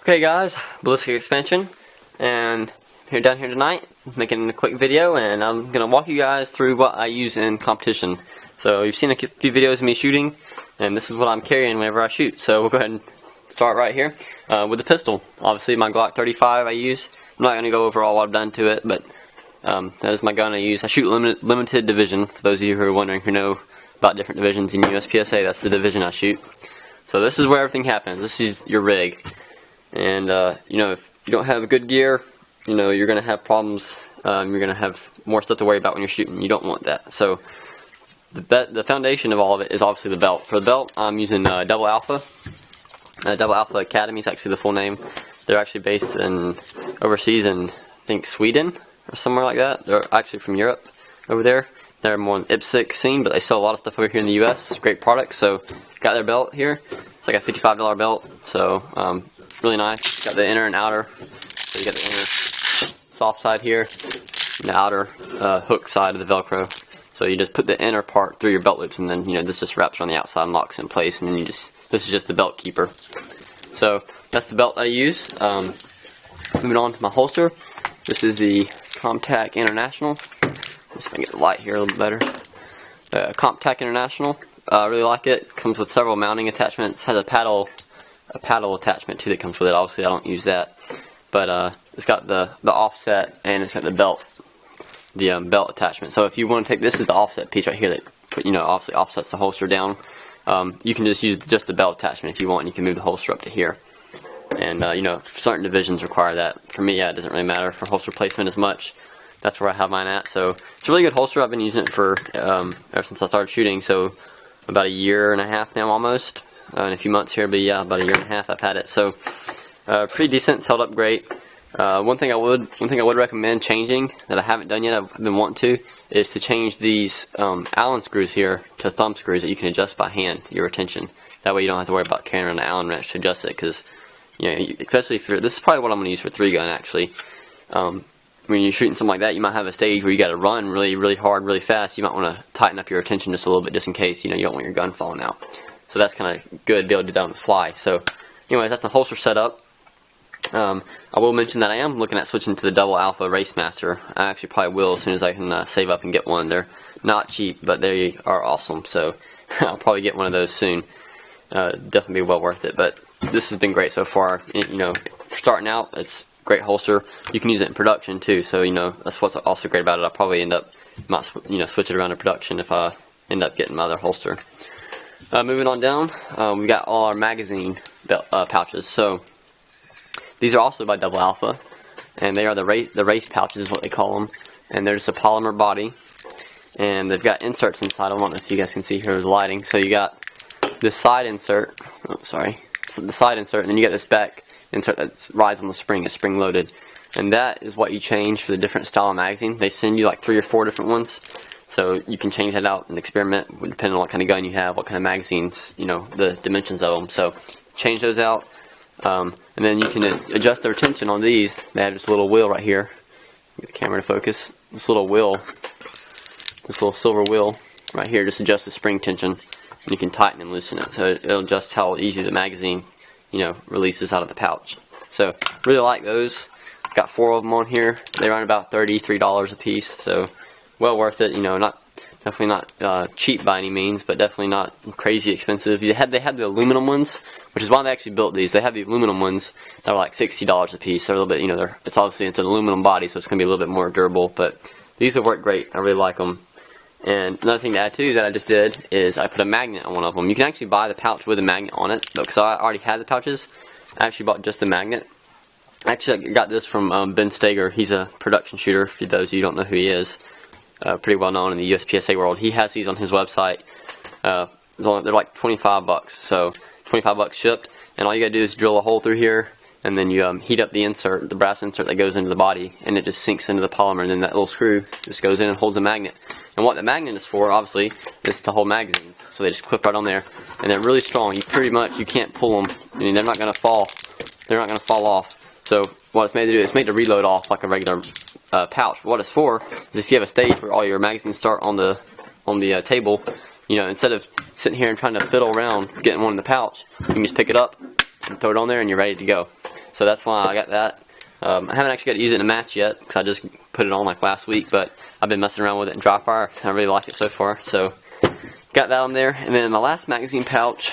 Okay guys, ballistic expansion, and down here tonight, making a quick video, and I'm going to walk you guys through what I use in competition. So you've seen a few videos of me shooting, and this is what I'm carrying whenever I shoot. So we'll go ahead and start right here with the pistol. Obviously my Glock 35 I use. I'm not going to go over all what I've done to it, but that is my gun I use. I shoot limited division, for those of you who are wondering, who know about different divisions in USPSA. That's the division I shoot. So this is where everything happens. This is your rig. And you know, if you don't have good gear, you know, you're going to have problems. You're going to have more stuff to worry about when you're shooting. You don't want that. So the foundation of all of it is obviously the belt. For the belt, I'm using Double Alpha. Double Alpha Academy is actually the full name. They're actually based in overseas in, I think, Sweden or somewhere like that. They're actually from Europe over there. They're more in the IPSC scene, but they sell a lot of stuff over here in the US. Great products. So got their belt here. It's like a $55 belt. So really nice. Got the inner and outer. So you got the inner soft side here, and the outer hook side of the Velcro. So you just put the inner part through your belt loops, and then, you know, this just wraps on the outside and locks in place, and then you just, this is just the belt keeper. So that's the belt I use. Moving on to my holster. This is the CompTac International. Just if I get the light here a little better. CompTac International. I really like it. Comes with several mounting attachments. Has a paddle attachment too that comes with it. Obviously I don't use that, but it's got the offset, and it's got the belt attachment. So if you want to take, this is the offset piece right here that, you know, obviously offsets the holster down. You can just use just the belt attachment if you want, and you can move the holster up to here. And you know, certain divisions require that. For me, yeah, it doesn't really matter for holster placement as much. That's where I have mine at. So it's a really good holster. I've been using it for ever since I started shooting. So about a year and a half now, almost. In a few months here, but yeah, about a year and a half I've had it. So pretty decent. It's held up great. One thing I would recommend changing that I haven't done yet, I've been wanting to, is to change these Allen screws here to thumb screws that you can adjust by hand, your retention. That way you don't have to worry about carrying an Allen wrench to adjust it, because, you know, especially if you're, this is probably what I'm going to use for 3-gun actually. When you're shooting something like that, you might have a stage where you got to run really hard, really fast. You might want to tighten up your retention just a little bit, just in case, you know, you don't want your gun falling out. So that's kind of good to be able to do that on the fly. So anyways, that's the holster setup. I will mention that I am looking at switching to the Double Alpha Race Master. I actually probably will as soon as I can save up and get one. They're not cheap, but they are awesome. So I'll probably get one of those soon. Definitely be well worth it. But this has been great so far. You know, starting out, it's a great holster. You can use it in production too. So, you know, that's what's also great about it. I'll probably end up, you know, switch it around to production if I end up getting my other holster. Moving on down, we've got all our magazine pouches. So these are also by Double Alpha, and they are the race pouches is what they call them. And they're just a polymer body, and they've got inserts inside. I don't know if you guys can see here with the lighting. So you got this side insert. Oh, sorry, so the side insert, and then you got this back insert that rides on the spring. It's spring loaded, and that is what you change for the different style of magazine. They send you like 3 or 4 different ones. So you can change that out and experiment depending on what kind of gun you have, what kind of magazines, you know, the dimensions of them. So change those out, and then you can adjust the retention on these. They have this little wheel right here. Get the camera to focus. This little wheel, this little silver wheel right here, just adjusts the spring tension, and you can tighten and loosen it. So it'll adjust how easy the magazine, you know, releases out of the pouch. So really like those. Got 4 of them on here. They run about $33 a piece. So well worth it, you know, definitely not cheap by any means, but definitely not crazy expensive. They had the aluminum ones, which is why they actually built these. They have the aluminum ones that are like $60 a piece. They're a little bit, you know, it's obviously it's an aluminum body, so it's going to be a little bit more durable. But these have worked great. I really like them. And another thing to add too that I just did is I put a magnet on one of them. You can actually buy the pouch with a magnet on it, because I already had the pouches. I actually bought just the magnet. Actually, I got this from Ben Steger. He's a production shooter. For those of you who don't know who he is. Pretty well known in the USPSA world. He has these on his website. They're like $25, so $25 shipped. And all you gotta do is drill a hole through here, and then you heat up the insert, the brass insert that goes into the body, and it just sinks into the polymer. And then that little screw just goes in and holds the magnet. And what the magnet is for, obviously, is to hold magazines. So they just clip right on there, and they're really strong. You can't pull them. I mean, they're not gonna fall. They're not gonna fall off. So what it's made to do, it's made to reload off like a regular pouch. But what it's for is if you have a stage where all your magazines start on the table, you know, instead of sitting here and trying to fiddle around getting one in the pouch, you can just pick it up and throw it on there, and you're ready to go. So that's why I got that. I haven't actually got to use it in a match yet because I just put it on like last week, but I've been messing around with it in dry fire. I really like it so far. So got that on there. And then my last magazine pouch,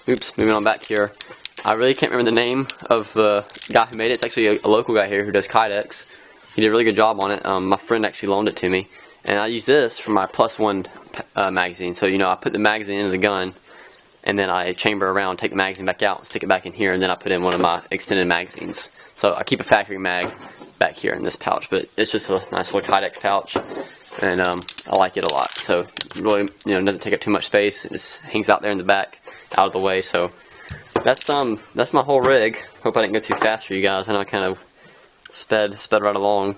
oops, moving on back here. I really can't remember the name of the guy who made it. It's actually a local guy here who does Kydex. He did a really good job on it. My friend actually loaned it to me. And I use this for my +1 magazine. So, you know, I put the magazine into the gun, and then I chamber around, take the magazine back out, stick it back in here, and then I put in one of my extended magazines. So I keep a factory mag back here in this pouch, but it's just a nice little Kydex pouch, and I like it a lot. So really, you know, doesn't take up too much space. It just hangs out there in the back, out of the way. So that's my whole rig. Hope I didn't go too fast for you guys. I know I kind of sped right along.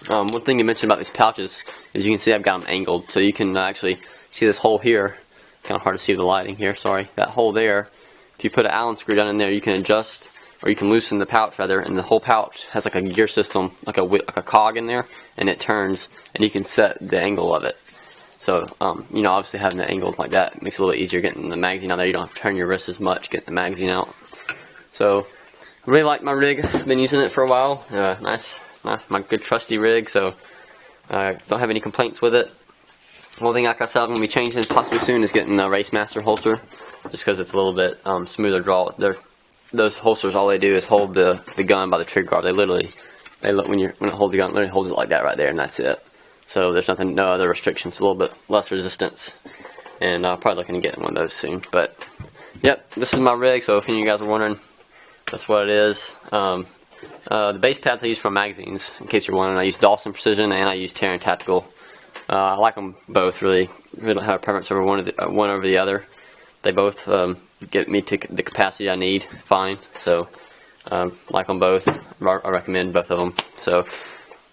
One thing you mentioned about these pouches is you can see I've got them angled, so you can actually see this hole here. Kind of hard to see the lighting here, sorry. That hole there, if you put an Allen screw down in there, you can adjust, or you can loosen the pouch rather, and the whole pouch has like a gear system, like a cog in there, and it turns, and you can set the angle of it. So, you know, obviously having it angled like that makes it a little easier getting the magazine out there. You don't have to turn your wrist as much getting the magazine out. So, really like my rig. I've been using it for a while. Nice, my good trusty rig, so I don't have any complaints with it. One thing, like I said, I'm going to be changing possibly soon is getting a Race Master holster, just because it's a little bit smoother draw. Those holsters, all they do is hold the gun by the trigger guard. They literally, when it holds the gun, it literally holds it like that right there, and that's it. So there's no other restrictions, a little bit less resistance, and I'm probably looking to get one of those soon. But yep, this is my rig. So if any of you guys are wondering, that's what it is. The base pads I use for magazines, in case you're wondering, I use Dawson Precision and I use Terran Tactical. I like them both, really don't have a preference over one over the other. They both get me to the capacity I need fine, so like them both. I recommend both of them. So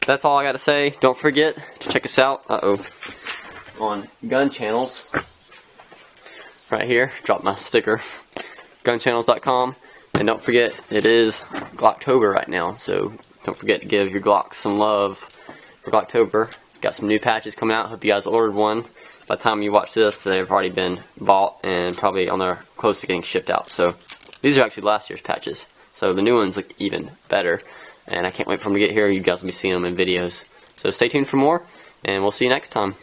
that's all I got to say. Don't forget to check us out on Gun Channels right here. Drop my sticker, gunchannels.com. And don't forget, it is Glocktober right now, so don't forget to give your Glocks some love for Glocktober. Got some new patches coming out. Hope you guys ordered one. By the time you watch this, they've already been bought and probably on their close to getting shipped out. So these are actually last year's patches. So the new ones look even better. And I can't wait for them to get here. You guys will be seeing them in videos. So stay tuned for more, and we'll see you next time.